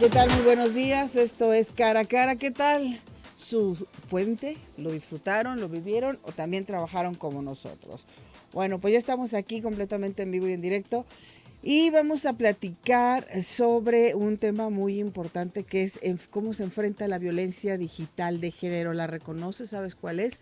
¿Qué tal? Muy buenos días. Esto es Cara a Cara. ¿Qué tal su puente? ¿Lo disfrutaron, lo vivieron o también trabajaron como nosotros? Bueno, pues ya estamos aquí completamente en vivo y en directo y vamos a platicar sobre un tema muy importante que es cómo se enfrenta la violencia digital de género. ¿La reconoces? ¿Sabes cuál es?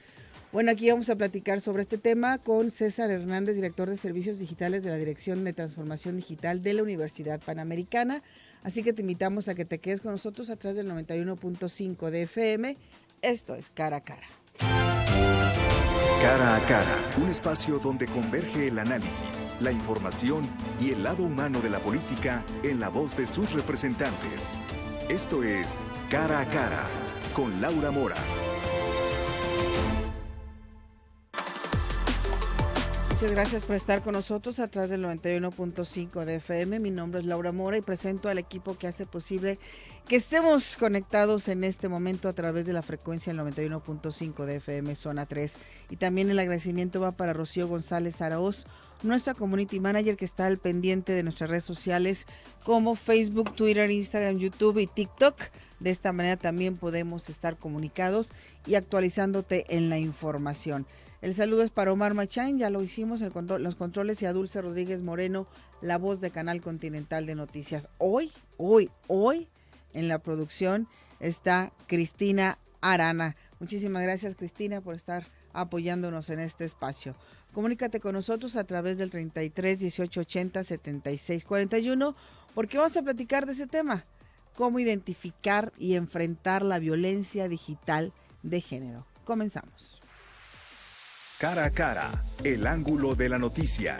Bueno, aquí vamos a platicar sobre este tema con César Hernández, director de Servicios Digitales de la Dirección de Transformación Digital de la Universidad Panamericana. Así que te invitamos a que te quedes con nosotros a través del 91.5 de FM. Esto es Cara a Cara. Cara a Cara, un espacio donde converge el análisis, la información y el lado humano de la política en la voz de sus representantes. Esto es Cara a Cara, con Laura Mora. Muchas gracias por estar con nosotros a través del 91.5 de FM. Mi nombre es Laura Mora y presento al equipo que hace posible que estemos conectados en este momento a través de la frecuencia del 91.5 de FM, zona 3. Y también el agradecimiento va para Rocío González Araoz, nuestra community manager que está al pendiente de nuestras redes sociales como Facebook, Twitter, Instagram, YouTube y TikTok. De esta manera también podemos estar comunicados y actualizándote en la información. El saludo es para Omar Machain, ya lo hicimos, los controles, y a Dulce Rodríguez Moreno, la voz de Canal Continental de Noticias. Hoy, en la producción está Cristina Arana. Muchísimas gracias, Cristina, por estar apoyándonos en este espacio. Comunícate con nosotros a través del 33 18 80 76 41, porque vamos a platicar de ese tema, cómo identificar y enfrentar la violencia digital de género. Comenzamos. Cara a Cara, el ángulo de la noticia.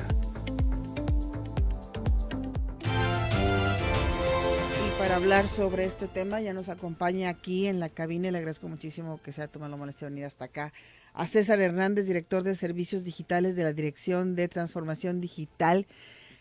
Y para hablar sobre este tema ya nos acompaña aquí en la cabina, y le agradezco muchísimo que se haya tomado la molestia de venir hasta acá, a César Hernández, director de Servicios Digitales de la Dirección de Transformación Digital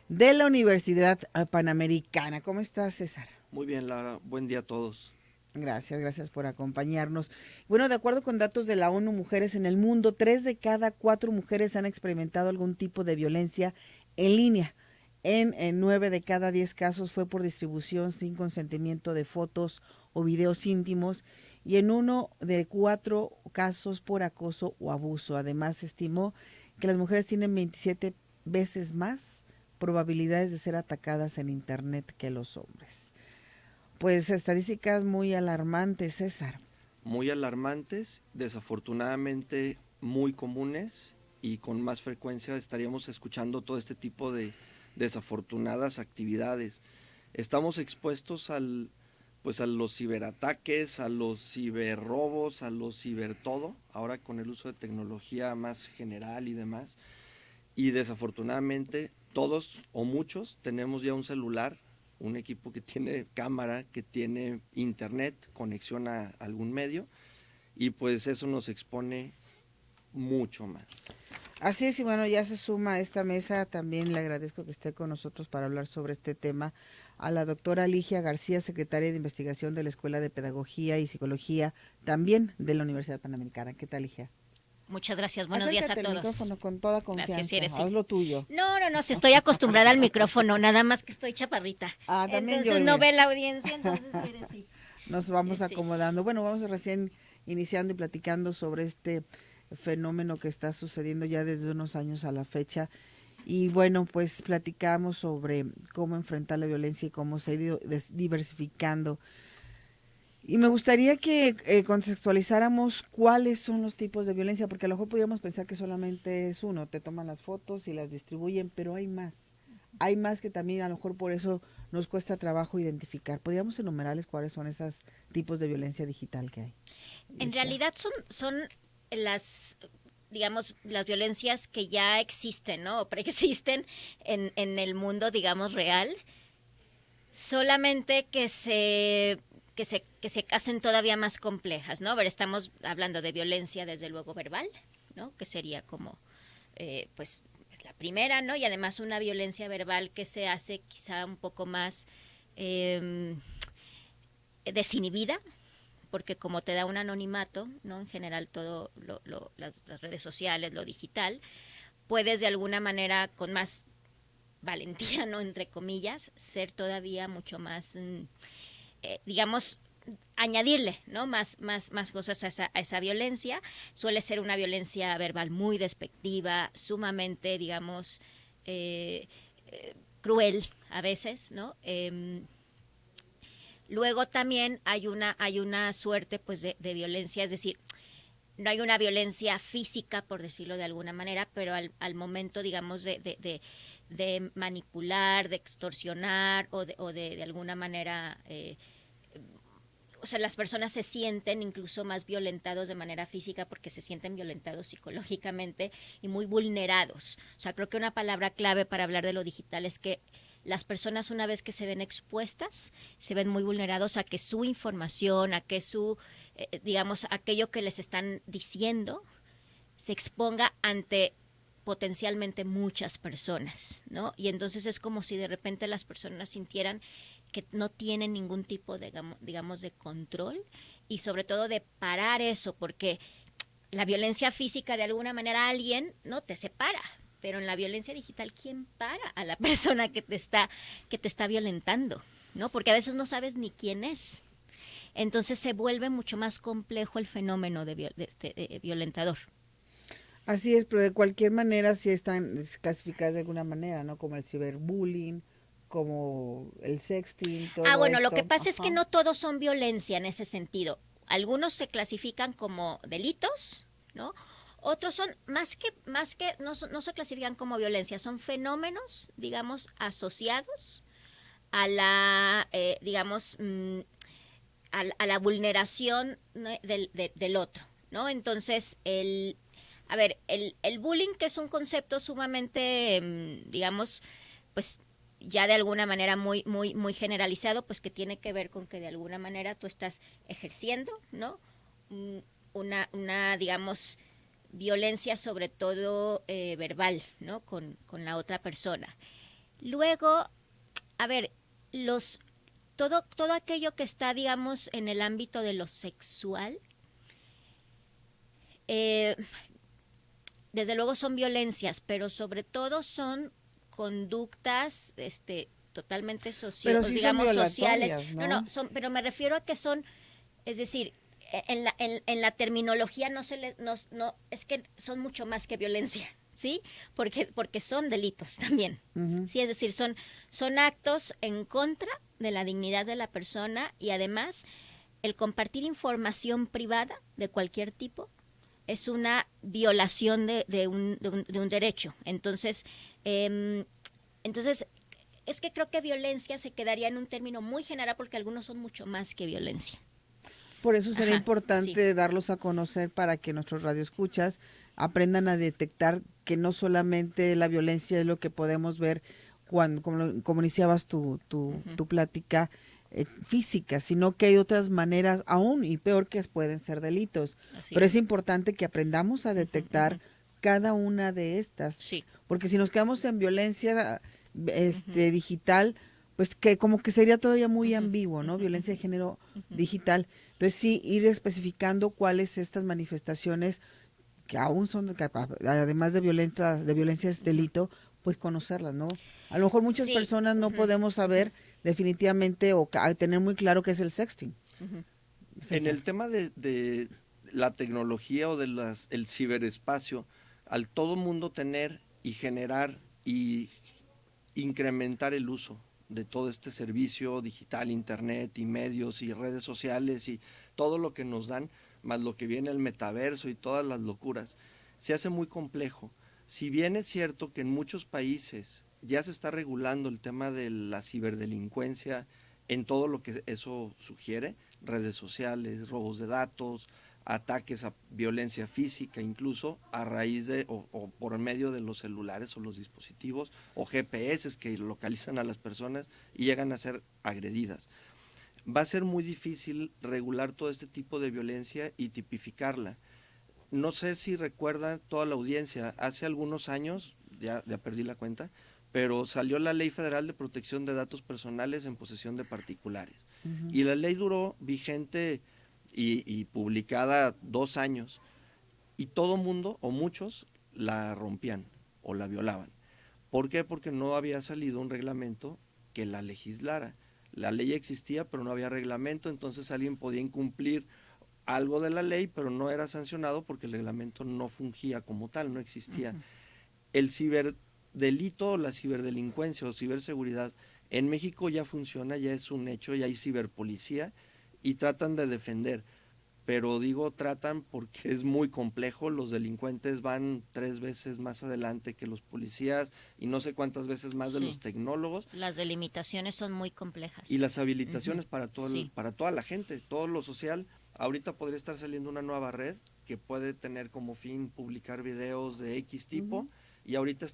de la Universidad Panamericana. ¿Cómo estás, César? Muy bien, Laura. Buen día a todos. Gracias por acompañarnos. Bueno, de acuerdo con datos de la ONU Mujeres en el mundo, 3 de cada 4 mujeres han experimentado algún tipo de violencia en línea. En 9 de cada 10 casos fue por distribución sin consentimiento de fotos o videos íntimos, y en 1 de 4 casos por acoso o abuso. Además, se estimó que las mujeres tienen 27 veces más probabilidades de ser atacadas en Internet que los hombres. Pues estadísticas muy alarmantes, César. Muy alarmantes, desafortunadamente muy comunes, y con más frecuencia estaríamos escuchando todo este tipo de desafortunadas actividades. Estamos expuestos a los ciberataques, a los ciberrobos, a los cibertodo, ahora con el uso de tecnología más general y demás. Y desafortunadamente todos o muchos tenemos ya un celular, un equipo que tiene cámara, que tiene internet, conexión a algún medio, y pues eso nos expone mucho más. Así es, y bueno, ya se suma a esta mesa, también le agradezco que esté con nosotros para hablar sobre este tema a la doctora Ligia García, secretaria de Investigación de la Escuela de Pedagogía y Psicología, también de la Universidad Panamericana. ¿Qué tal, Ligia? Muchas gracias, buenos días a todos. El micrófono con toda confianza. Gracias, Iris. Haz lo tuyo. No, si estoy acostumbrada al micrófono, nada más que estoy chaparrita. También entonces yo. No ve la audiencia, entonces Iris sí. Nos vamos acomodando. Bueno, vamos recién iniciando y platicando sobre este fenómeno que está sucediendo ya desde unos años a la fecha. Y bueno, pues platicamos sobre cómo enfrentar la violencia y cómo se ha ido diversificando. Y me gustaría que contextualizáramos cuáles son los tipos de violencia, porque a lo mejor podríamos pensar que solamente es uno, te toman las fotos y las distribuyen, pero hay más. Hay más que también a lo mejor por eso nos cuesta trabajo identificar. ¿Podríamos enumerarles cuáles son esos tipos de violencia digital que hay? En realidad son las, digamos, las violencias que ya existen, ¿no? O preexisten en el mundo, digamos, real, solamente que se hacen todavía más complejas, ¿no? A ver, estamos hablando de violencia, desde luego, verbal, ¿no? Que sería como, pues, la primera, ¿no? Y además una violencia verbal que se hace quizá un poco más desinhibida, porque como te da un anonimato, ¿no? En general todo las redes sociales, lo digital, puedes de alguna manera con más valentía, ¿no? Entre comillas, ser todavía mucho más digamos, añadirle, ¿no? Más cosas a esa violencia. Suele ser una violencia verbal muy despectiva, sumamente, digamos, cruel a veces, ¿no? Luego también hay una suerte pues de violencia, es decir, no hay una violencia física, por decirlo de alguna manera, pero al momento, digamos, de manipular, de extorsionar o de alguna manera, o sea, las personas se sienten incluso más violentados de manera física porque se sienten violentados psicológicamente y muy vulnerados. O sea, creo que una palabra clave para hablar de lo digital es que las personas, una vez que se ven expuestas, se ven muy vulnerados a que su información, a que digamos, aquello que les están diciendo se exponga ante potencialmente muchas personas, ¿no? Y entonces es como si de repente las personas sintieran que no tienen ningún tipo de, digamos, de control y sobre todo de parar eso, porque la violencia física de alguna manera alguien, ¿no? Te separa, pero en la violencia digital, ¿quién para a la persona que te está violentando? ¿No? Porque a veces no sabes ni quién es. Entonces se vuelve mucho más complejo el fenómeno de violentador. Así es, pero de cualquier manera sí están clasificadas de alguna manera, ¿no? Como el ciberbullying, como el sexting, todo Bueno, esto. lo que pasa es que no todos son violencia en ese sentido. Algunos se clasifican como delitos, ¿no? Otros son más que no se clasifican como violencia, son fenómenos, digamos, asociados a la, digamos, a la vulneración, ¿no? del otro, ¿no? Entonces, el bullying, que es un concepto sumamente, digamos, pues ya de alguna manera muy generalizado, pues que tiene que ver con que de alguna manera tú estás ejerciendo, ¿no? Una digamos, violencia sobre todo verbal, ¿no? Con la otra persona. Luego, a ver, todo aquello que está, digamos, en el ámbito de lo sexual, desde luego son violencias, pero sobre todo son conductas totalmente Pero sí digamos, son sociales. ¿no? Pero me refiero a que son, es decir, en la terminología no es que son mucho más que violencia, ¿sí? Porque son delitos también. Uh-huh. Sí, es decir, son actos en contra de la dignidad de la persona y además el compartir información privada de cualquier tipo es una violación de un derecho. Entonces, es que creo que violencia se quedaría en un término muy general porque algunos son mucho más que violencia. Por eso será importante sí. darlos a conocer para que nuestros radioescuchas aprendan a detectar que no solamente la violencia es lo que podemos ver cuando, como iniciabas tu plática, física, sino que hay otras maneras aún y peor que pueden ser delitos. Pero es importante que aprendamos a detectar cada una de estas, sí. Porque si nos quedamos en violencia digital, pues que como que sería todavía muy ambiguo, ¿no? Violencia de género digital. Entonces sí, ir especificando cuáles estas manifestaciones que aún son, además de violencia es delito, pues conocerlas, ¿no? A lo mejor muchas personas no podemos saber definitivamente o tener muy claro qué es el sexting. En el tema de la tecnología o el ciberespacio, al todo mundo tener y generar y incrementar el uso de todo este servicio digital, internet y medios y redes sociales y todo lo que nos dan, más lo que viene el metaverso y todas las locuras, se hace muy complejo. Si bien es cierto que en muchos países ya se está regulando el tema de la ciberdelincuencia en todo lo que eso sugiere, redes sociales, robos de datos, ataques a violencia física, incluso a raíz de o por medio de los celulares o los dispositivos o GPS que localizan a las personas y llegan a ser agredidas. Va a ser muy difícil regular todo este tipo de violencia y tipificarla. No sé si recuerdan toda la audiencia, hace algunos años, ya perdí la cuenta, pero salió la Ley Federal de Protección de Datos Personales en posesión de particulares. Uh-huh. Y la ley duró vigente y publicada 2 años, y todo mundo, o muchos, la rompían o la violaban. ¿Por qué? Porque no había salido un reglamento que la legislara. La ley existía, pero no había reglamento, entonces alguien podía incumplir algo de la ley, pero no era sancionado porque el reglamento no fungía como tal, no existía. Ujú. El ciberdelito, la ciberdelincuencia o ciberseguridad en México ya funciona, ya es un hecho, ya hay ciberpolicía y tratan de defender. Pero digo tratan porque es muy complejo, los delincuentes van 3 veces más adelante que los policías y no sé cuántas veces más de Sí. los tecnólogos, Las delimitaciones son muy complejas. y las habilitaciones Ujú. para todo Sí. para toda la gente, todo lo social. Ahorita podría estar saliendo una nueva red que puede tener como fin publicar videos de X tipo, Ujú. y ahorita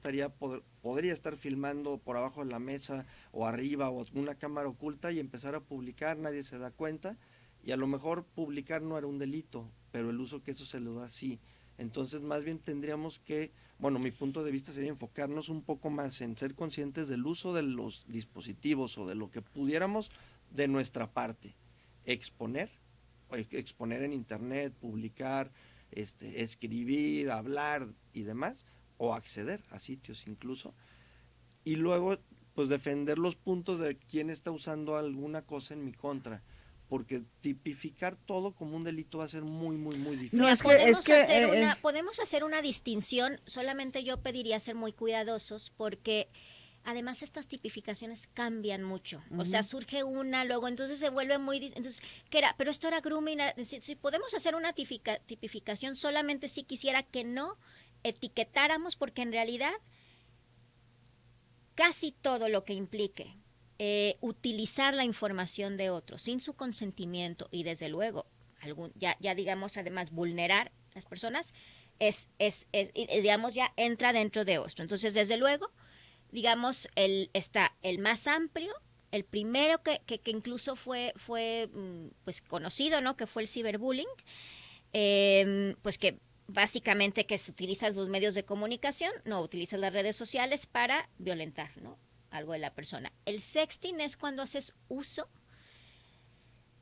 podría estar filmando por abajo de la mesa o arriba o una cámara oculta y empezar a publicar, nadie se da cuenta, y a lo mejor publicar no era un delito, pero el uso que eso se le da sí. Entonces más bien tendríamos que, bueno, mi punto de vista sería enfocarnos un poco más en ser conscientes del uso de los dispositivos o de lo que pudiéramos de nuestra parte exponer en internet, publicar, escribir, hablar y demás, o acceder a sitios incluso, y luego pues defender los puntos de quién está usando alguna cosa en mi contra, porque tipificar todo como un delito va a ser muy, muy, muy difícil. No, Mira, es que podemos hacer una distinción, solamente yo pediría ser muy cuidadosos porque además estas tipificaciones cambian mucho. O sea, surge una, luego entonces se vuelve entonces, ¿qué era? Pero esto era grooming. Si podemos hacer una tipificación, solamente si quisiera que no etiquetáramos, porque en realidad casi todo lo que implique utilizar la información de otros sin su consentimiento y desde luego ya digamos además vulnerar a las personas digamos ya entra dentro de esto. Entonces desde luego digamos está el más amplio, el primero que incluso fue pues conocido, ¿no? Que fue el ciberbullying, pues que básicamente que utilizas los medios de comunicación, no utilizas las redes sociales para violentar, ¿no? Algo de la persona. El sexting es cuando haces uso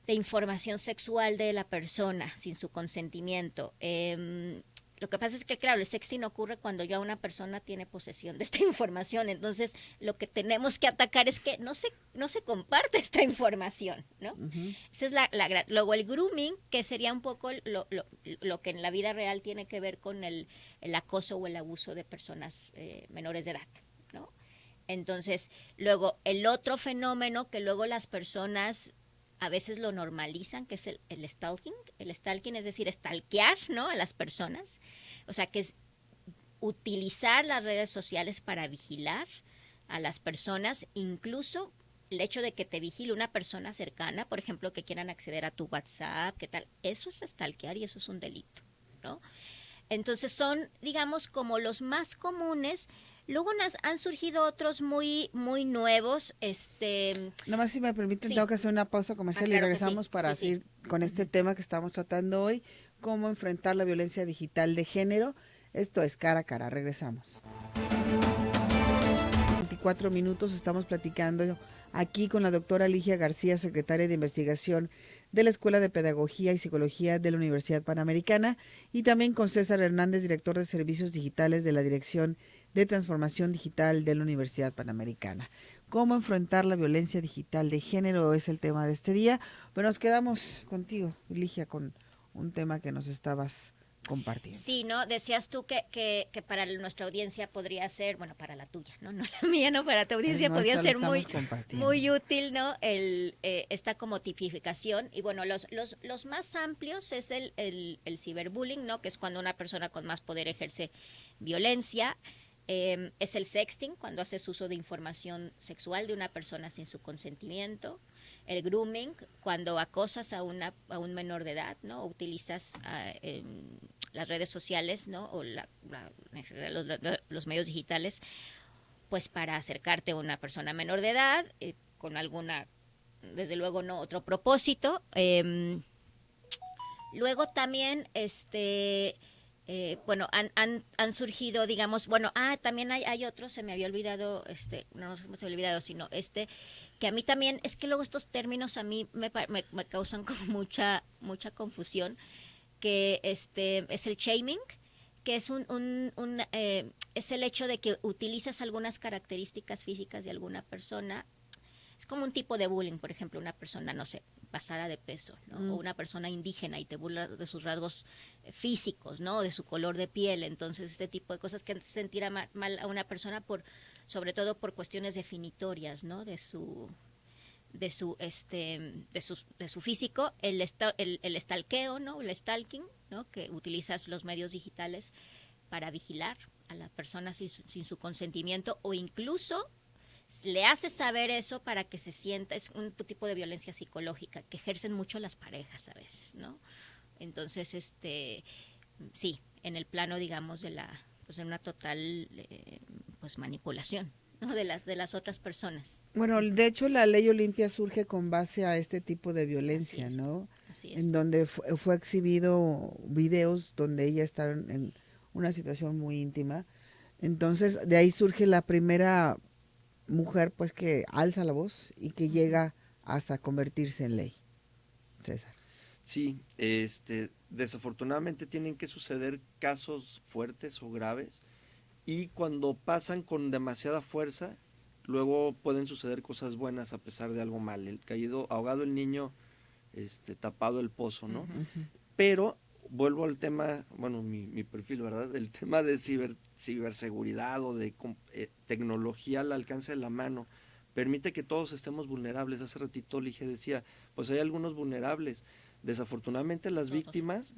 de información sexual de la persona sin su consentimiento. Lo que pasa es que, claro, el sexting ocurre cuando ya una persona tiene posesión de esta información. Entonces, lo que tenemos que atacar es que no se comparte esta información, ¿no? Ujú. Esa es luego el grooming, que sería un poco lo que en la vida real tiene que ver con el acoso o el abuso de personas menores de edad, ¿no? Entonces, luego el otro fenómeno que luego las personas a veces lo normalizan, que es el stalking. El stalking es decir, stalkear, ¿no? A las personas. O sea, que es utilizar las redes sociales para vigilar a las personas, incluso el hecho de que te vigile una persona cercana, por ejemplo, que quieran acceder a tu WhatsApp, ¿qué tal? Eso es stalkear y eso es un delito, ¿no? Entonces son, digamos, como los más comunes. Luego han surgido otros muy muy nuevos. Nomás si me permiten, Sí. tengo que hacer una pausa comercial y Claro que regresamos sí. para Sí, sí. seguir con este tema que estamos tratando hoy, cómo enfrentar la violencia digital de género. Esto es Cara a Cara, regresamos. 24 minutos, estamos platicando aquí con la doctora Ligia García, secretaria de Investigación de la Escuela de Pedagogía y Psicología de la Universidad Panamericana, y también con César Hernández, director de Servicios Digitales de la Dirección de Transformación Digital de la Universidad Panamericana. ¿Cómo enfrentar la violencia digital de género? Es el tema de este día, pero nos quedamos contigo, Ligia, con un tema que nos estabas compartiendo. Sí, ¿no? Decías tú que para nuestra audiencia podría ser, bueno, para la tuya, ¿no? No la mía, ¿no? Para tu audiencia podría ser muy útil, ¿no? Esta como tipificación. Y bueno, los más amplios es el ciberbullying, ¿no? Que es cuando una persona con más poder ejerce violencia. Es el sexting, cuando haces uso de información sexual de una persona sin su consentimiento. El grooming, cuando acosas a un menor de edad, ¿no? O utilizas las redes sociales, ¿no? O los medios digitales, pues para acercarte a una persona menor de edad, con alguna, desde luego, no otro propósito. Luego también, bueno, han surgido, digamos, bueno, también hay otros, se me había olvidado, no se me había olvidado, sino que a mí también, es que luego estos términos a mí me causan como mucha confusión, que es el shaming, que es es el hecho de que utilizas algunas características físicas de alguna persona es como un tipo de bullying, por ejemplo, una persona, no sé, pasada de peso, ¿no? O una persona indígena y te burlas de sus rasgos físicos, ¿no? De su color de piel. Entonces, este tipo de cosas que hacen sentir mal a una persona sobre todo por cuestiones definitorias, ¿no? De su físico, el stalkeo, ¿no? El stalking, ¿no? Que utilizas los medios digitales para vigilar a la persona sin su consentimiento, o incluso le haces saber eso para que se sienta. Es un tipo de violencia psicológica que ejercen mucho las parejas a veces, ¿no? Entonces, sí, en el plano, digamos, de una total pues manipulación, ¿no? De las otras personas. Bueno, de hecho la ley Olimpia surge con base a este tipo de violencia, ¿no? Así En es. donde fue exhibido videos donde ella estaba en una situación muy íntima. Entonces, de ahí surge la primera mujer pues que alza la voz y que llega hasta convertirse en ley. César. Sí, desafortunadamente tienen que suceder casos fuertes o graves, y cuando pasan con demasiada fuerza, luego pueden suceder cosas buenas a pesar de algo mal. El caído, ahogado el niño, tapado el pozo, ¿no? Pero vuelvo al tema, bueno, mi perfil, ¿verdad? El tema de ciberseguridad o de tecnología al alcance de la mano permite que todos estemos vulnerables. Hace ratito Lige decía, pues hay algunos vulnerables. Desafortunadamente las Todos. víctimas,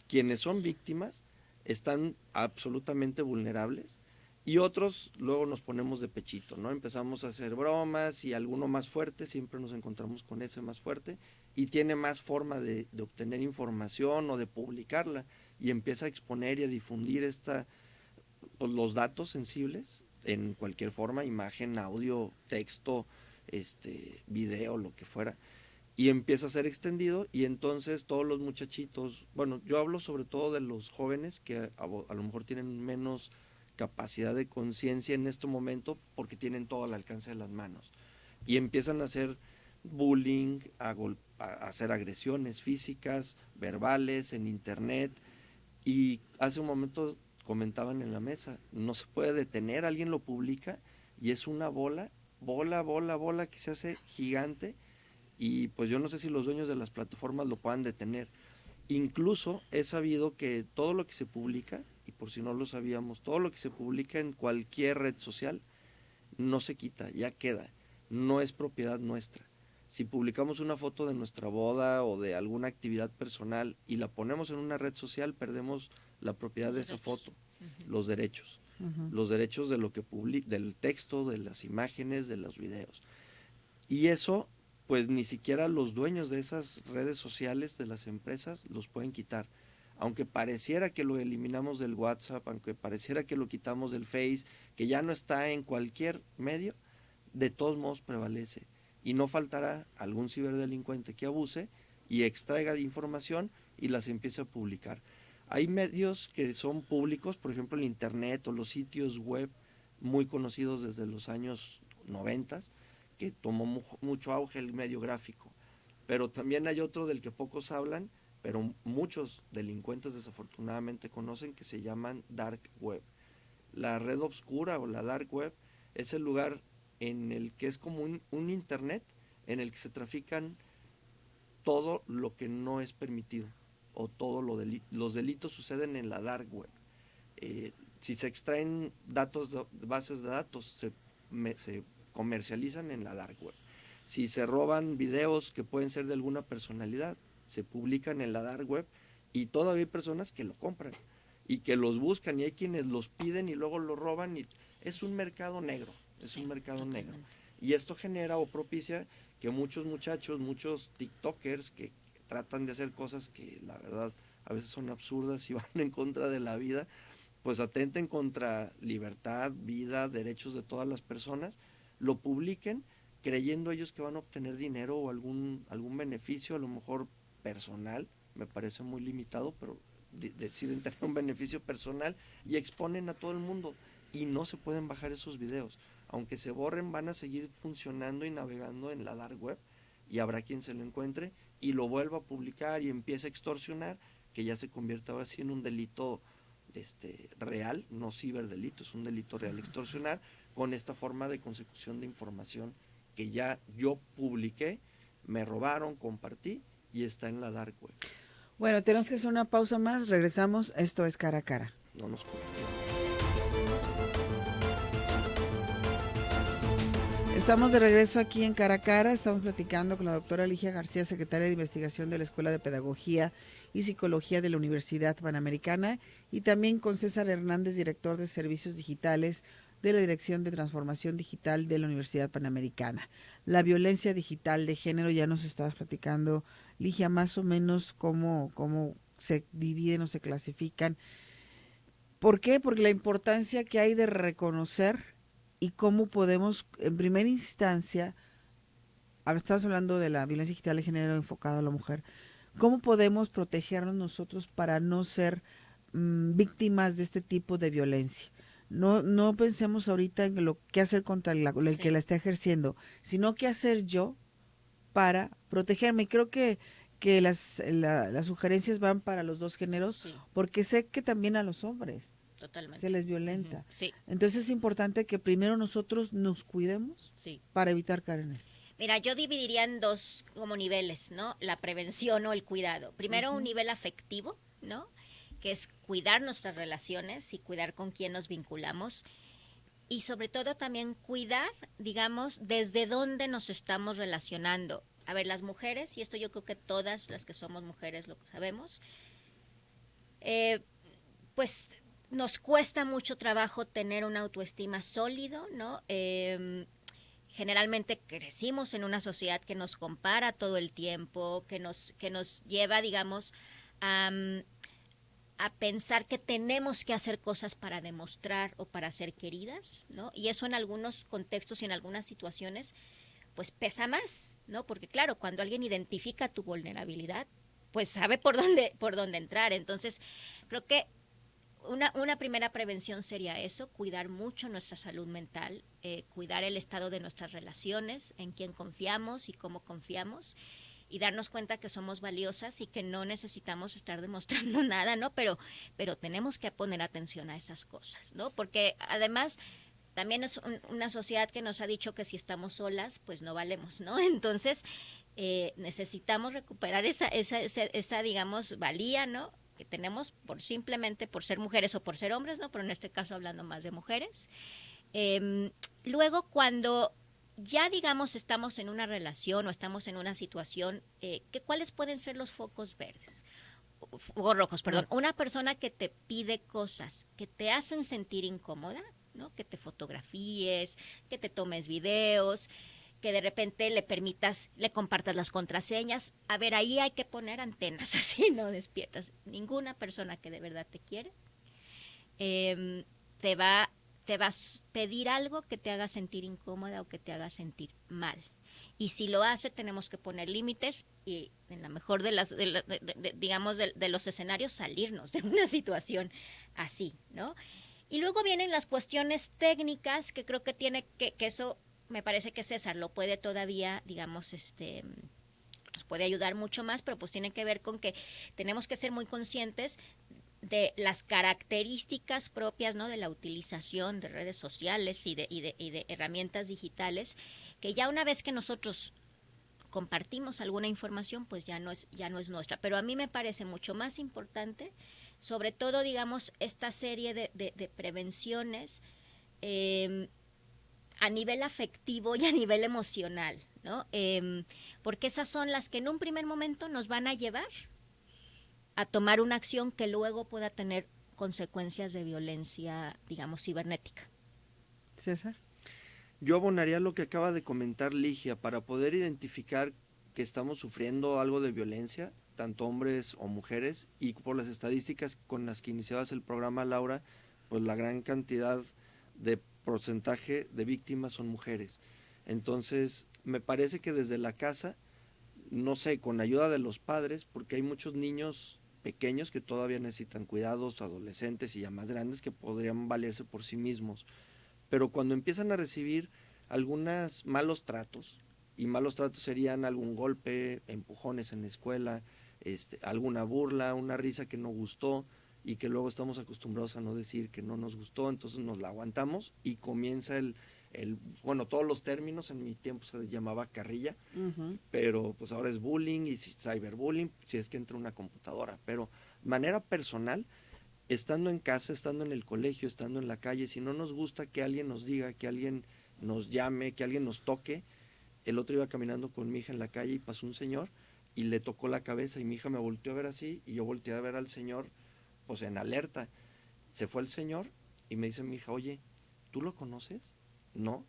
quienes son víctimas, están absolutamente vulnerables, y otros luego nos ponemos de pechito, ¿no? Empezamos a hacer bromas, y alguno más fuerte, siempre nos encontramos con ese más fuerte, y tiene más forma de obtener información o de publicarla, y empieza a exponer y a difundir pues, los datos sensibles en cualquier forma, imagen, audio, texto, video, lo que fuera, y empieza a ser extendido, y entonces todos los muchachitos, bueno, yo hablo sobre todo de los jóvenes que a lo mejor tienen menos capacidad de conciencia en este momento porque tienen todo al alcance de las manos, y empiezan a hacer bullying, a hacer agresiones físicas, verbales, en internet. Y hace un momento comentaban en la mesa, no se puede detener, alguien lo publica y es una bola que se hace gigante, y pues yo no sé si los dueños de las plataformas lo puedan detener. Incluso he sabido que todo lo que se publica, y por si no lo sabíamos, todo lo que se publica en cualquier red social no se quita, ya queda, no es propiedad nuestra. Si publicamos una foto de nuestra boda o de alguna actividad personal y la ponemos en una red social, perdemos la propiedad de esa foto, los derechos, los derechos de lo que del texto, de las imágenes, de los videos. Y eso, pues ni siquiera los dueños de esas redes sociales, de las empresas, los pueden quitar. Aunque pareciera que lo eliminamos del WhatsApp, aunque pareciera que lo quitamos del Face, que ya no está en cualquier medio, de todos modos prevalece. Y no faltará algún ciberdelincuente que abuse y extraiga información y las empiece a publicar. Hay medios que son públicos, por ejemplo el internet o los sitios web muy conocidos desde los años 90, que tomó mucho auge el medio gráfico. Pero también hay otro del que pocos hablan, pero muchos delincuentes desafortunadamente conocen, que se llaman dark web. La red oscura o la dark web es el lugar en el que es como un internet en el que se trafican todo lo que no es permitido, o todo los delitos suceden en la dark web. Si se extraen datos de bases de datos, se comercializan en la dark web. Si se roban videos que pueden ser de alguna personalidad, se publican en la dark web, y todavía hay personas que lo compran y que los buscan, y hay quienes los piden y luego lo roban, y es un mercado negro, negro. Y esto genera o propicia que muchos muchachos, muchos tiktokers que tratan de hacer cosas que la verdad a veces son absurdas y van en contra de la vida, pues atenten contra libertad, vida, derechos de todas las personas, lo publiquen creyendo ellos que van a obtener dinero o algún beneficio, a lo mejor personal, me parece muy limitado, pero deciden tener un beneficio personal y exponen a todo el mundo, y no se pueden bajar esos videos. Aunque se borren, van a seguir funcionando y navegando en la dark web, y habrá quien se lo encuentre y lo vuelva a publicar y empiece a extorsionar, que ya se convierte ahora sí en un delito real, no ciberdelito, es un delito real extorsionar con esta forma de consecución de información que ya yo publiqué, me robaron, compartí y está en la dark web. Bueno, tenemos que hacer una pausa más, regresamos, esto es Cara a Cara. No nos culpen. Estamos de regreso aquí en Cara a Cara, estamos platicando con la doctora Ligia García, secretaria de investigación de la Escuela de Pedagogía y Psicología de la Universidad Panamericana, y también con César Hernández, director de Servicios Digitales de la Dirección de Transformación Digital de la Universidad Panamericana. La violencia digital de género, ya nos estabas platicando, Ligia, más o menos cómo se dividen o se clasifican. ¿Por qué? Porque la importancia que hay de reconocer y cómo podemos, en primera instancia, estamos hablando de la violencia digital de género enfocada a la mujer, cómo podemos protegernos nosotros para no ser víctimas de este tipo de violencia. No pensemos ahorita en lo que hacer contra el que la está ejerciendo, sino qué hacer yo para protegerme. Y creo que las sugerencias van para los dos géneros, sí, porque sé que también a los hombres totalmente se les violenta. Sí. Entonces es importante que primero nosotros nos cuidemos, sí, para evitar caer en esto. Mira, yo dividiría en dos como niveles, ¿no? La prevención o el cuidado. Primero, un nivel afectivo, ¿no? Que es cuidar nuestras relaciones y cuidar con quién nos vinculamos. Y sobre todo también cuidar, digamos, desde dónde nos estamos relacionando. A ver, las mujeres, y esto yo creo que todas las que somos mujeres lo sabemos, pues nos cuesta mucho trabajo tener una autoestima sólido, ¿no? Generalmente crecimos en una sociedad que nos compara todo el tiempo, que nos lleva, digamos, a pensar que tenemos que hacer cosas para demostrar o para ser queridas, ¿no? Y eso en algunos contextos y en algunas situaciones, pues pesa más, ¿no? Porque claro, cuando alguien identifica tu vulnerabilidad, pues sabe por dónde entrar. Entonces, creo que una primera prevención sería eso, cuidar mucho nuestra salud mental, cuidar el estado de nuestras relaciones, en quién confiamos y cómo confiamos, y darnos cuenta que somos valiosas y que no necesitamos estar demostrando nada, ¿no? Pero tenemos que poner atención a esas cosas, ¿no? Porque además también es una sociedad que nos ha dicho que si estamos solas, pues no valemos, ¿no? Entonces necesitamos recuperar esa digamos, valía, ¿no? Que tenemos simplemente por ser mujeres o por ser hombres, ¿no? Pero en este caso hablando más de mujeres. Luego, cuando ya, digamos, estamos en una relación o estamos en una situación, ¿cuáles pueden ser los focos verdes? O rojos, perdón. Una persona que te pide cosas que te hacen sentir incómoda, ¿no? Que te fotografíes, que te tomes videos, que de repente le compartas las contraseñas. A ver, ahí hay que poner antenas, así no despiertas. Ninguna persona que de verdad te quiere te va a pedir algo que te haga sentir incómoda o que te haga sentir mal. Y si lo hace, tenemos que poner límites y en la mejor de los escenarios, salirnos de una situación así, ¿no? Y luego vienen las cuestiones técnicas que creo que que eso me parece que César lo puede todavía, digamos, nos puede ayudar mucho más, pero pues tiene que ver con que tenemos que ser muy conscientes de las características propias, ¿no? De la utilización de redes sociales y de herramientas digitales, que ya una vez que nosotros compartimos alguna información, pues ya no es nuestra. Pero a mí me parece mucho más importante, sobre todo, digamos, esta serie de prevenciones a nivel afectivo y a nivel emocional, ¿no? Porque esas son las que en un primer momento nos van a llevar a tomar una acción que luego pueda tener consecuencias de violencia, digamos, cibernética. César. Yo abonaría lo que acaba de comentar Ligia, para poder identificar que estamos sufriendo algo de violencia, tanto hombres o mujeres, y por las estadísticas con las que iniciabas el programa, Laura, pues la gran cantidad de porcentaje de víctimas son mujeres. Entonces, me parece que desde la casa, no sé, con ayuda de los padres, porque hay muchos niños pequeños que todavía necesitan cuidados, adolescentes y ya más grandes que podrían valerse por sí mismos. Pero cuando empiezan a recibir algunos malos tratos, y malos tratos serían algún golpe, empujones en la escuela, alguna burla, una risa que no gustó y que luego estamos acostumbrados a no decir que no nos gustó, entonces nos la aguantamos y comienza el bueno, todos los términos en mi tiempo se llamaba carrilla, Ujú. pero pues ahora es bullying y cyberbullying, si es que entra una computadora. Pero de manera personal, estando en casa, estando en el colegio, estando en la calle, si no nos gusta que alguien nos diga, que alguien nos llame, que alguien nos toque. El otro iba caminando con mi hija en la calle y pasó un señor y le tocó la cabeza y mi hija me volteó a ver así y yo volteé a ver al señor pues en alerta. Se fue el señor y me dice mi hija, oye, ¿tú lo conoces? No.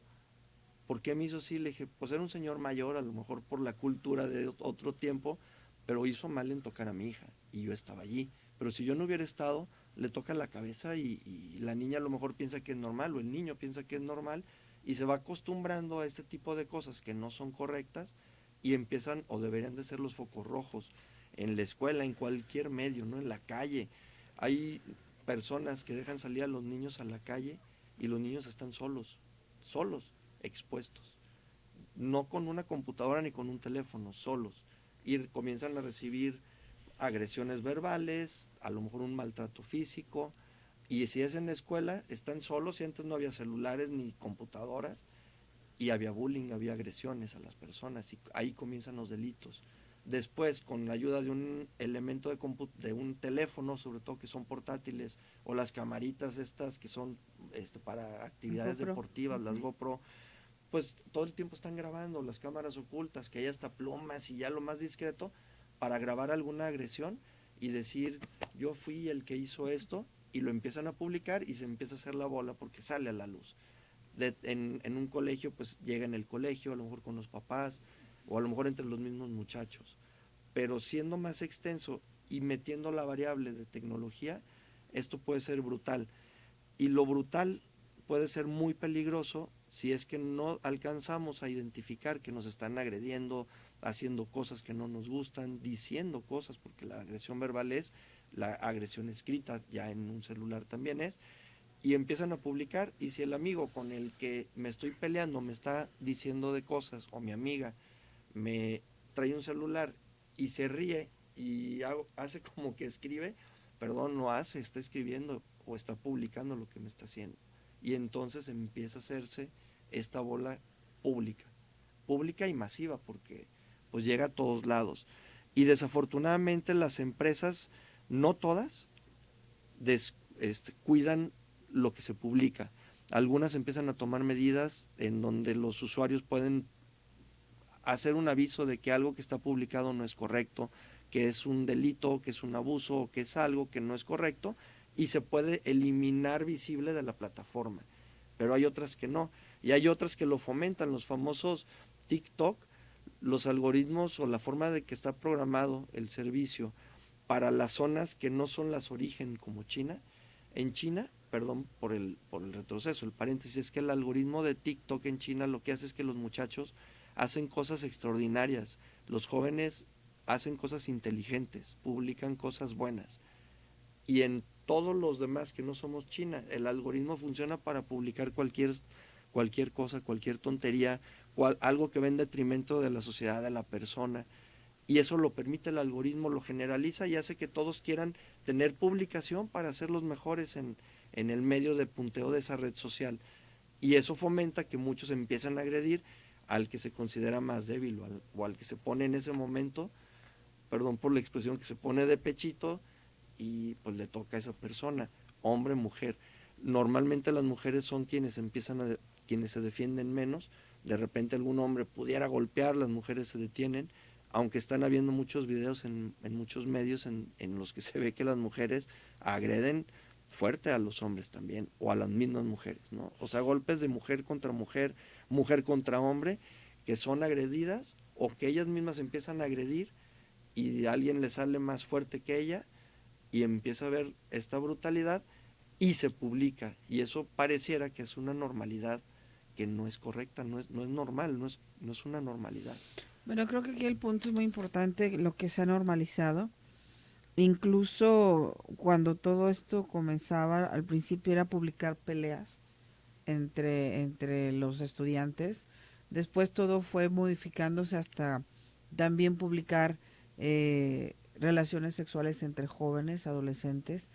¿Por qué me hizo así? Le dije, pues era un señor mayor, a lo mejor por la cultura de otro tiempo, pero hizo mal en tocar a mi hija y yo estaba allí. Pero si yo no hubiera estado, le toca la cabeza y la niña a lo mejor piensa que es normal o el niño piensa que es normal y se va acostumbrando a este tipo de cosas que no son correctas y empiezan o deberían de ser los focos rojos en la escuela, en cualquier medio, ¿no? En la calle. Hay personas que dejan salir a los niños a la calle y los niños están solos, solos, expuestos, no con una computadora ni con un teléfono, solos, y comienzan a recibir agresiones verbales, a lo mejor un maltrato físico, y si es en la escuela, están solos y antes no había celulares ni computadoras, y había bullying, había agresiones a las personas, y ahí comienzan los delitos. Después, con la ayuda de un elemento de un teléfono, sobre todo que son portátiles, o las camaritas estas que son para actividades GoPro. deportivas, las GoPro, pues todo el tiempo están grabando, las cámaras ocultas, que hay hasta plumas y ya lo más discreto, para grabar alguna agresión y decir, yo fui el que hizo esto, y lo empiezan a publicar y se empieza a hacer la bola porque sale a la luz. En un colegio, pues llega en el colegio, a lo mejor con los papás, o a lo mejor entre los mismos muchachos. Pero siendo más extenso y metiendo la variable de tecnología, esto puede ser brutal. Y lo brutal puede ser muy peligroso si es que no alcanzamos a identificar que nos están agrediendo, haciendo cosas que no nos gustan, diciendo cosas, porque la agresión verbal es, la agresión escrita ya en un celular también es, y empiezan a publicar, y si el amigo con el que me estoy peleando me está diciendo de cosas, o mi amiga me trae un celular y se ríe y hace como que escribe, perdón, no hace, está escribiendo o está publicando lo que me está haciendo. Y entonces empieza a hacerse esta bola pública, pública y masiva, porque pues llega a todos lados. Y desafortunadamente las empresas, no todas, cuidan lo que se publica. Algunas empiezan a tomar medidas en donde los usuarios pueden hacer un aviso de que algo que está publicado no es correcto, que es un delito, que es un abuso, que es algo que no es correcto, y se puede eliminar visible de la plataforma. Pero hay otras que no, y hay otras que lo fomentan, los famosos TikTok, los algoritmos o la forma de que está programado el servicio para las zonas que no son las origen como China. En China, perdón por el retroceso, el paréntesis, es que el algoritmo de TikTok en China lo que hace es que los muchachos hacen cosas extraordinarias, los jóvenes hacen cosas inteligentes, publican cosas buenas, y en todos los demás que no somos China, el algoritmo funciona para publicar cualquier cosa, cualquier tontería, algo que va en detrimento de la sociedad, de la persona, y eso lo permite el algoritmo, lo generaliza y hace que todos quieran tener publicación para ser los mejores en el medio de punteo de esa red social, y eso fomenta que muchos empiezan a agredir al que se considera más débil o al que se pone en ese momento, perdón por la expresión, que se pone de pechito y pues le toca a esa persona, hombre, mujer. Normalmente las mujeres son quienes quienes se defienden menos. De repente algún hombre pudiera golpear, las mujeres se detienen, aunque están habiendo muchos videos en muchos medios en los que se ve que las mujeres agreden fuerte a los hombres también, o a las mismas mujeres, ¿no? O sea, golpes de mujer contra mujer, mujer contra hombre, que son agredidas o que ellas mismas empiezan a agredir y alguien le sale más fuerte que ella y empieza a ver esta brutalidad y se publica, y eso pareciera que es una normalidad que no es correcta, no es normal, no es una normalidad. Bueno, creo que aquí el punto es muy importante, lo que se ha normalizado. Incluso cuando todo esto comenzaba, al principio era publicar peleas entre los estudiantes. Después todo fue modificándose hasta también publicar relaciones sexuales entre jóvenes, adolescentes.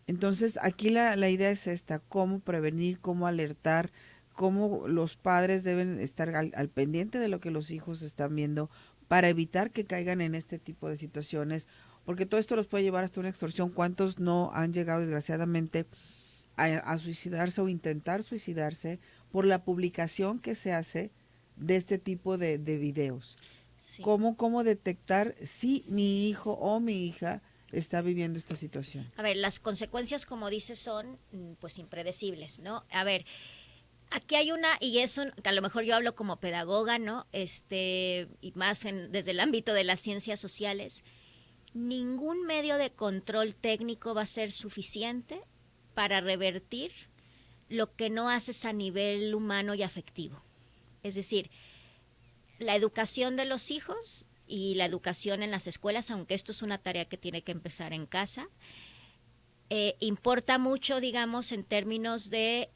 Entonces aquí la idea es esta, cómo prevenir, cómo alertar, cómo los padres deben estar al pendiente de lo que los hijos están viendo para evitar que caigan en este tipo de situaciones, porque todo esto los puede llevar hasta una extorsión. ¿Cuántos no han llegado desgraciadamente a suicidarse o intentar suicidarse por la publicación que se hace de este tipo de videos? Sí. ¿Cómo detectar si mi hijo o mi hija está viviendo esta situación? A ver, las consecuencias, como dices, son pues impredecibles, ¿no? A ver, aquí hay una, y eso a lo mejor yo hablo como pedagoga, ¿no? Y más desde el ámbito de las ciencias sociales. Ningún medio de control técnico va a ser suficiente para revertir lo que no haces a nivel humano y afectivo. Es decir, la educación de los hijos y la educación en las escuelas, aunque esto es una tarea que tiene que empezar en casa, importa mucho, digamos, en términos de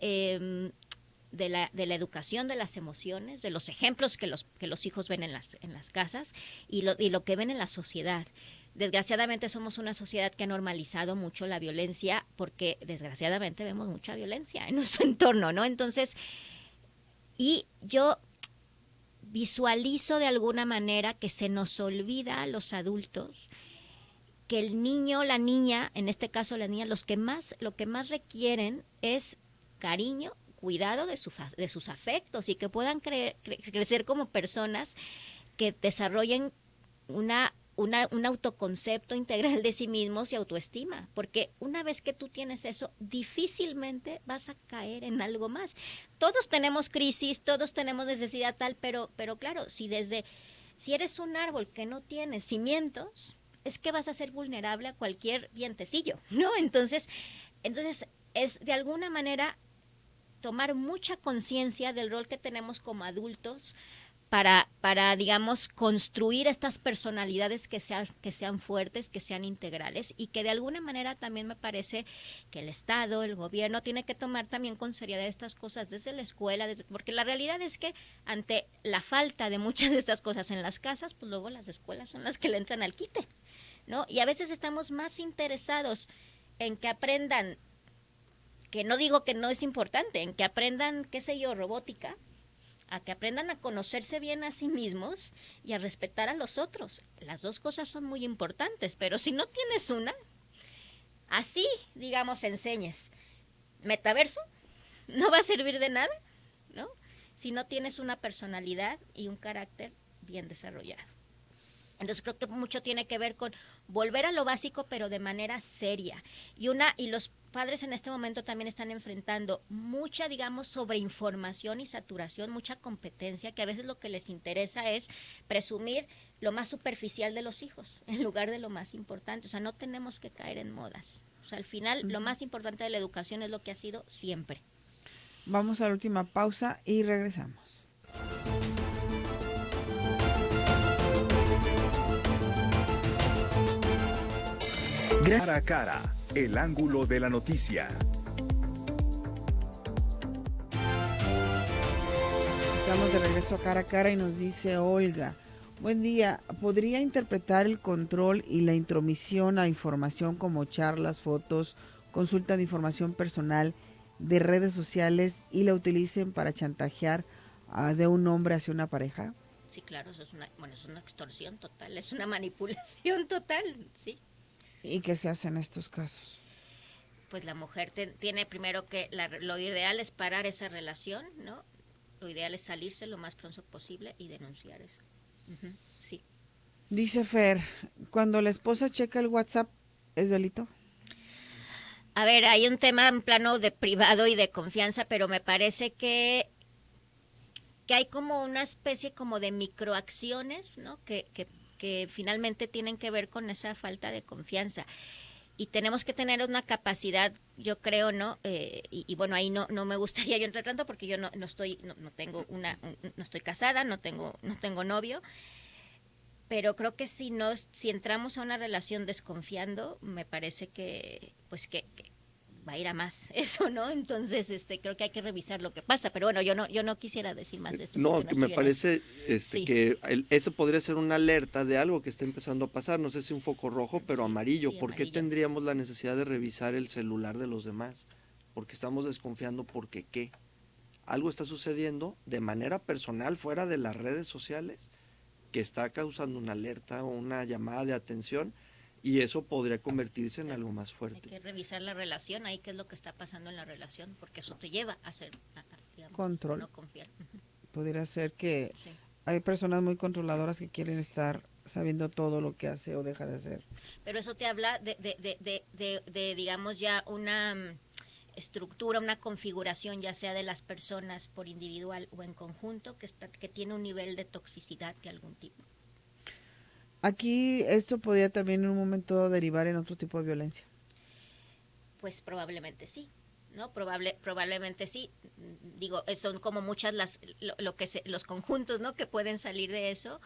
la educación de las emociones, de los ejemplos que los hijos ven en las casas y lo que ven en la sociedad. Desgraciadamente somos una sociedad que ha normalizado mucho la violencia, porque desgraciadamente vemos mucha violencia en nuestro entorno, ¿no? Entonces, y yo visualizo de alguna manera que se nos olvida a los adultos que el niño, la niña, en este caso la niña, lo que más requieren es cariño, cuidado de sus afectos, y que puedan crecer como personas que desarrollen un autoconcepto integral de sí mismos y autoestima, porque una vez que tú tienes eso, difícilmente vas a caer en algo más. Todos tenemos crisis, todos tenemos necesidad tal, pero claro, si eres un árbol que no tiene cimientos, es que vas a ser vulnerable a cualquier vientecillo, ¿no? Entonces es de alguna manera tomar mucha conciencia del rol que tenemos como adultos para digamos, construir estas personalidades que sean fuertes, que sean integrales, y que de alguna manera también me parece que el Estado, el gobierno, tiene que tomar también con seriedad estas cosas desde la escuela, porque la realidad es que ante la falta de muchas de estas cosas en las casas, pues luego las escuelas son las que le entran al quite, ¿no? Y a veces estamos más interesados en que aprendan, que no digo que no es importante, en que aprendan, qué sé yo, robótica, a que aprendan a conocerse bien a sí mismos y a respetar a los otros. Las dos cosas son muy importantes, pero si no tienes una, así, digamos, enseñes metaverso, no va a servir de nada, ¿no? Si no tienes una personalidad y un carácter bien desarrollado. Entonces creo que mucho tiene que ver con volver a lo básico, pero de manera seria. Y los padres en este momento también están enfrentando mucha, digamos, sobreinformación y saturación, mucha competencia, que a veces lo que les interesa es presumir lo más superficial de los hijos, en lugar de lo más importante. O sea, no tenemos que caer en modas. O sea, al final, lo más importante de la educación es lo que ha sido siempre. Vamos a la última pausa y regresamos. Cara a cara, el ángulo de la noticia. Estamos de regreso a Cara a Cara y nos dice Olga: buen día, ¿podría interpretar el control y la intromisión a información como charlas, fotos, consulta de información personal de redes sociales y la utilicen para chantajear de un hombre hacia una pareja? Sí, claro, eso es una extorsión total, es una manipulación total, sí. ¿Y qué se hace en estos casos? Pues la mujer tiene primero que, lo ideal es parar esa relación, ¿no? Lo ideal es salirse lo más pronto posible y denunciar eso. Uh-huh, sí. Dice Fer, cuando la esposa checa el WhatsApp, ¿es delito? A ver, hay un tema en plano de privado y de confianza, pero me parece que hay como una especie como de microacciones, ¿no? Que finalmente tienen que ver con esa falta de confianza. Y tenemos que tener una capacidad, yo creo, ¿no? Y bueno, ahí no me gustaría yo entrar tanto, porque yo no estoy casada, no tengo novio, pero creo que si entramos a una relación desconfiando, me parece que va a ir a más eso, ¿no? Entonces, creo que hay que revisar lo que pasa, pero bueno, yo no quisiera decir más de esto. No, que me parece sí, que eso podría ser una alerta de algo que está empezando a pasar, no sé si un foco rojo, pero sí, amarillo. Sí, ¿por qué tendríamos la necesidad de revisar el celular de los demás? Porque estamos desconfiando, porque ¿qué? algo está sucediendo de manera personal fuera de las redes sociales que está causando una alerta o una llamada de atención, y eso podría convertirse en algo más fuerte. Hay que revisar la relación, ahí qué es lo que está pasando en la relación, porque eso te lleva a hacer digamos, control. no confiar. Pudiera ser que Sí. hay personas muy controladoras que quieren estar sabiendo todo lo que hace o deja de hacer. Pero eso te habla de digamos, ya una estructura, una configuración, ya sea de las personas por individual o en conjunto, que tiene un nivel de toxicidad de algún tipo. Aquí esto podría también en un momento derivar en otro tipo de violencia. Pues probablemente sí, ¿no? Probablemente sí. Digo, son como muchas los conjuntos, ¿no? Que pueden salir de eso,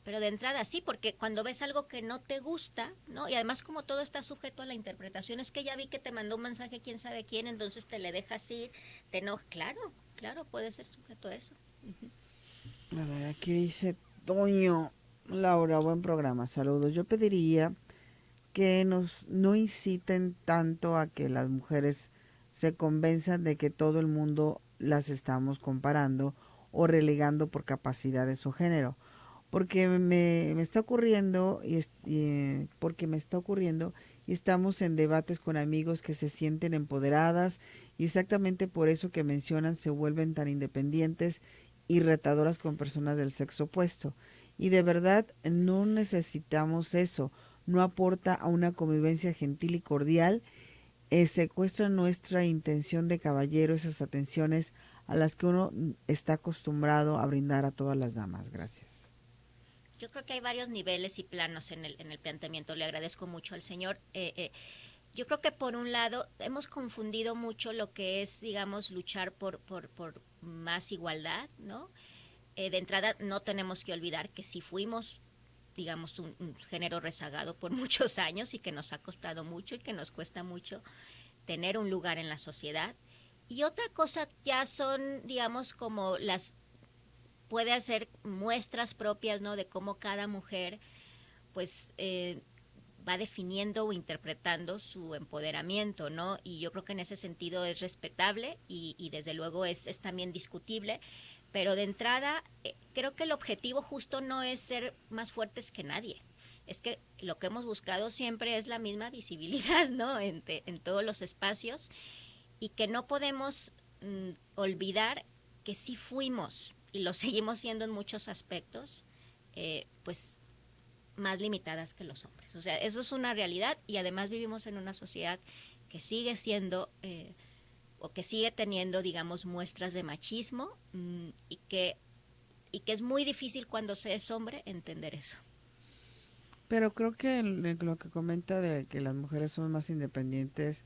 pero de entrada sí, porque cuando ves algo que no te gusta, ¿no? Y además como todo está sujeto a la interpretación, es que ya vi que te mandó un mensaje quién sabe quién, entonces te le dejas ir, te enojas. Claro, puede ser sujeto a eso. A ver, aquí dice Toño, Laura, buen programa, saludos. Yo pediría que no inciten tanto a que las mujeres se convenzan de que todo el mundo las estamos comparando o relegando por capacidades o género, porque me está ocurriendo porque me está ocurriendo y estamos en debates con amigos que se sienten empoderadas y exactamente por eso que mencionan se vuelven tan independientes y retadoras con personas del sexo opuesto. Y de verdad no necesitamos eso, no aporta a una convivencia gentil y cordial, secuestra nuestra intención de caballero, esas atenciones a las que uno está acostumbrado a brindar a todas las damas. Gracias. Yo creo que hay varios niveles y planos en el planteamiento. Le agradezco mucho al señor. Yo creo que por un lado hemos confundido mucho lo que es, digamos, luchar por más igualdad, ¿no? De entrada no tenemos que olvidar que si fuimos, digamos, un género rezagado por muchos años y que nos ha costado mucho y que nos cuesta mucho tener un lugar en la sociedad. Y otra cosa ya son, digamos, como puede hacer muestras propias, ¿no? De cómo cada mujer, pues, va definiendo o interpretando su empoderamiento, ¿no? Y yo creo que en ese sentido es respetable y desde luego es también discutible, pero de entrada creo que el objetivo justo no es ser más fuertes que nadie. Es que lo que hemos buscado siempre es la misma visibilidad, ¿no? En todos los espacios, y que no podemos olvidar que sí fuimos y lo seguimos siendo en muchos aspectos, pues más limitadas que los hombres. O sea, eso es una realidad, y además vivimos en una sociedad que sigue siendo o que sigue teniendo, digamos, muestras de machismo, y que es muy difícil cuando se es hombre entender eso. Pero creo que lo que comenta de que las mujeres son más independientes,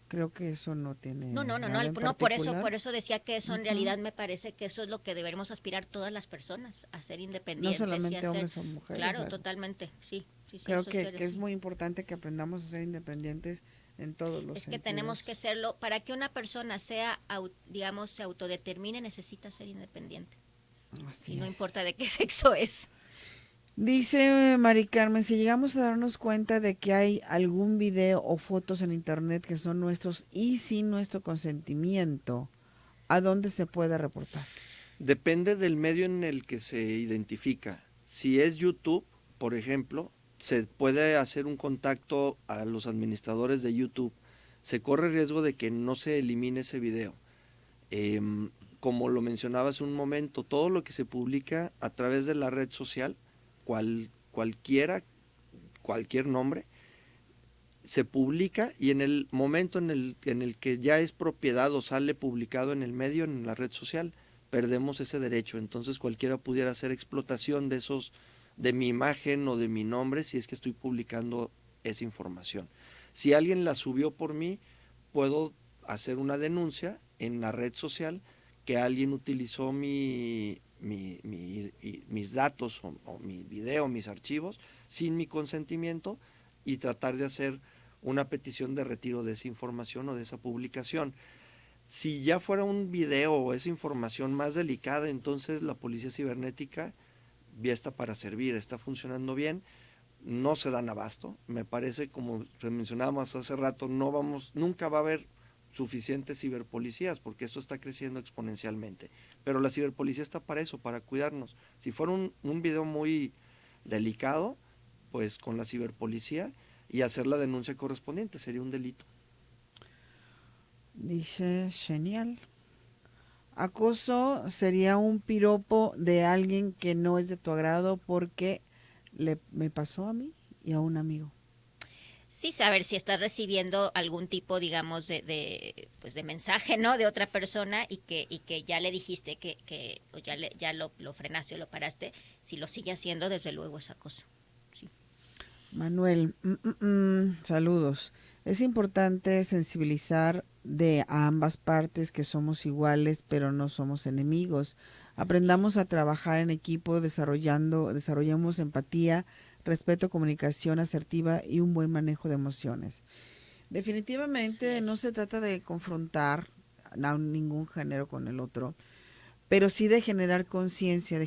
creo que eso no tiene No, nada en por particular. eso decía que eso en realidad me parece que eso es lo que deberemos aspirar todas las personas, a ser No independientes. solamente hombres o mujeres. Claro, o sea, totalmente, sí. creo que es muy importante que aprendamos a ser independientes en todos los sentidos. sentidos. Que tenemos que serlo. Para que una persona digamos, se autodetermine, necesita ser independiente. Así y no es. importa de qué sexo es. Dice Mari Carmen, si llegamos a darnos cuenta de que hay algún video o fotos en internet que son nuestros y sin nuestro consentimiento, ¿a dónde se puede reportar? Depende del medio en el que se identifica. Si es YouTube, por ejemplo, se puede hacer un contacto a los administradores de YouTube. Se corre riesgo de que no se elimine ese video. Como lo mencionaba hace un momento, todo lo que se publica a través de la red social, cualquier nombre, se publica, y en el momento en el que ya es propiedad o sale publicado en el medio, en la red social, perdemos ese derecho. Entonces cualquiera pudiera hacer explotación de mi imagen o de mi nombre si es que estoy publicando esa información. Si alguien la subió por mí, puedo hacer una denuncia en la red social que alguien utilizó mis datos o mi video, mis archivos, sin mi consentimiento, y tratar de hacer una petición de retiro de esa información o de esa publicación. Si ya fuera un video o esa información más delicada, entonces la policía cibernética ya está para servir, está funcionando bien, no se dan abasto. Me parece, como mencionábamos hace rato, nunca va a haber suficientes ciberpolicías, porque esto está creciendo exponencialmente. Pero la ciberpolicía está para eso, para cuidarnos. Si fuera un video muy delicado, pues con la ciberpolicía y hacer la denuncia correspondiente, sería un delito. Dice, genial. Acoso sería un piropo de alguien que no es de tu agrado porque me pasó a mí y a un amigo. Sí, saber si estás recibiendo algún tipo, digamos, pues de mensaje, ¿no? De otra persona y que ya le dijiste que o ya lo frenaste o lo paraste. Si lo sigue haciendo, desde luego es acoso. Sí. Manuel, saludos. Es importante sensibilizar a ambas partes que somos iguales, pero no somos enemigos. Aprendamos a trabajar en equipo, desarrollemos empatía, respeto, comunicación asertiva y un buen manejo de emociones. Definitivamente no se trata de confrontar a ningún género con el otro, pero sí de generar conciencia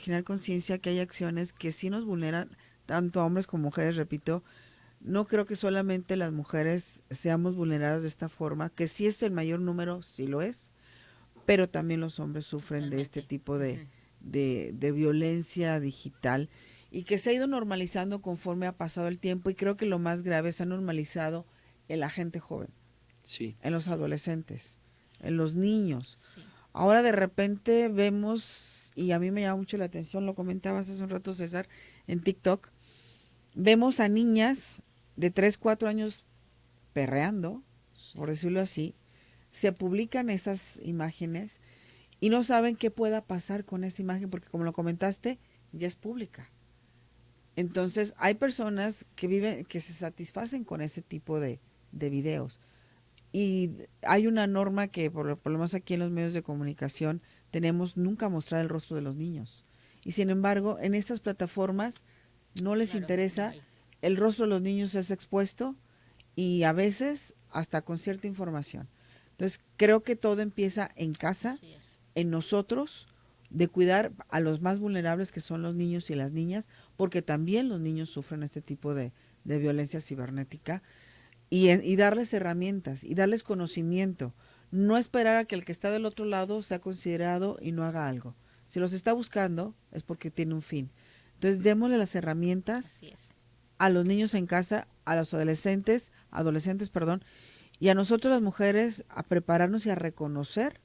que hay acciones que sí nos vulneran tanto a hombres como mujeres, repito. No creo que solamente las mujeres seamos vulneradas de esta forma, que sí es el mayor número, sí lo es, pero también los hombres sufren de este tipo de violencia digital y que se ha ido normalizando conforme ha pasado el tiempo, y creo que lo más grave se ha normalizado en la gente joven, sí, en los adolescentes, en los niños. Sí. Ahora de repente vemos, y a mí me llama mucho la atención, lo comentabas hace un rato, César, en TikTok, vemos a niñas de 3, 4 años perreando, por decirlo así, se publican esas imágenes y no saben qué pueda pasar con esa imagen, porque como lo comentaste, ya es pública. Entonces hay personas que se satisfacen con ese tipo de videos. Y hay una norma que por lo menos aquí en los medios de comunicación tenemos nunca mostrar el rostro de los niños. Y sin embargo, en estas plataformas no les interesa, el rostro de los niños es expuesto y a veces hasta con cierta información. Entonces creo que todo empieza en casa, en nosotros, de cuidar a los más vulnerables, que son los niños y las niñas, porque también los niños sufren este tipo de violencia cibernética, y darles herramientas y darles conocimiento. No esperar a que el que está del otro lado sea considerado y no haga algo. Si los está buscando es porque tiene un fin. Entonces démosle las herramientas a los niños en casa, a los adolescentes, y a nosotros las mujeres a prepararnos y a reconocer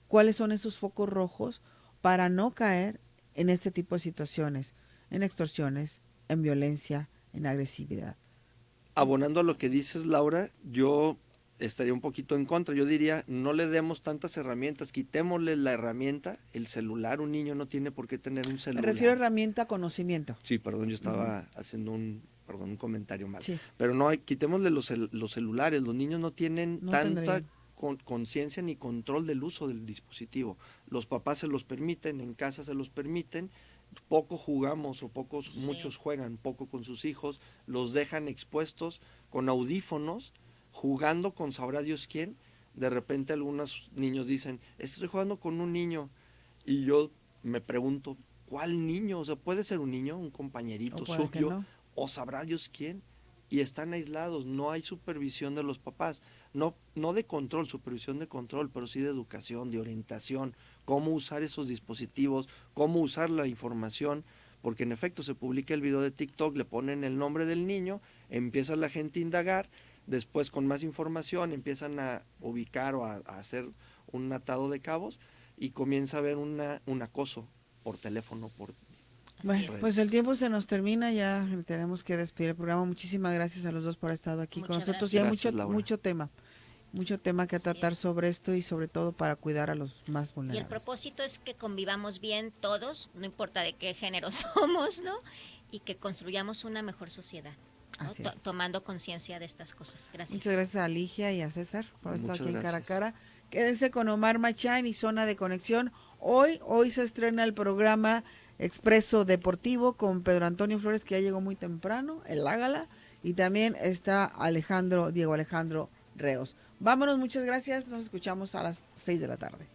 cuáles son esos focos rojos para no caer en este tipo de situaciones, en extorsiones, en violencia, en agresividad. Abonando a lo que dices, Laura, yo estaría un poquito en contra. Yo diría, no le demos tantas herramientas, quitémosle la herramienta, el celular. Un niño no tiene por qué tener un celular. Me refiero a herramienta, conocimiento. Sí, perdón, yo estaba haciendo un comentario mal. Sí. Pero no, quitémosle los celulares. Los niños no tienen tanta conciencia ni control del uso del dispositivo. Los papás se los permiten, en casa se los permiten. Poco jugamos o muchos juegan poco con sus hijos, los dejan expuestos con audífonos, jugando con sabrá Dios quién. De repente algunos niños dicen, estoy jugando con un niño, y yo me pregunto, ¿cuál niño? O sea, puede ser un niño, un compañerito suyo, no, o sabrá Dios quién, y están aislados, no hay supervisión de los papás, no de control, supervisión de control, pero sí de educación, de orientación, cómo usar esos dispositivos, cómo usar la información, porque en efecto se publica el video de TikTok, le ponen el nombre del niño, empieza la gente a indagar, después con más información empiezan a ubicar o a hacer un atado de cabos y comienza a haber un acoso por teléfono, Bueno, pues el tiempo se nos termina, ya tenemos que despedir el programa. Muchísimas gracias a los dos por haber estado aquí con nosotros. Y hay mucho tema que tratar sobre esto, y sobre todo para cuidar a los más vulnerables. Y el propósito es que convivamos bien todos, no importa de qué género somos, ¿no? Y que construyamos una mejor sociedad, ¿no? Tomando conciencia de estas cosas. Gracias. Muchas gracias a Ligia y a César por estar aquí en Cara a Cara. Quédense con Omar Machán y Zona de Conexión. Hoy se estrena el programa Expreso Deportivo con Pedro Antonio Flores, que ya llegó muy temprano, el Ágala, y también está Diego Alejandro Reos. Vámonos, muchas gracias, nos escuchamos a las 6 de la tarde.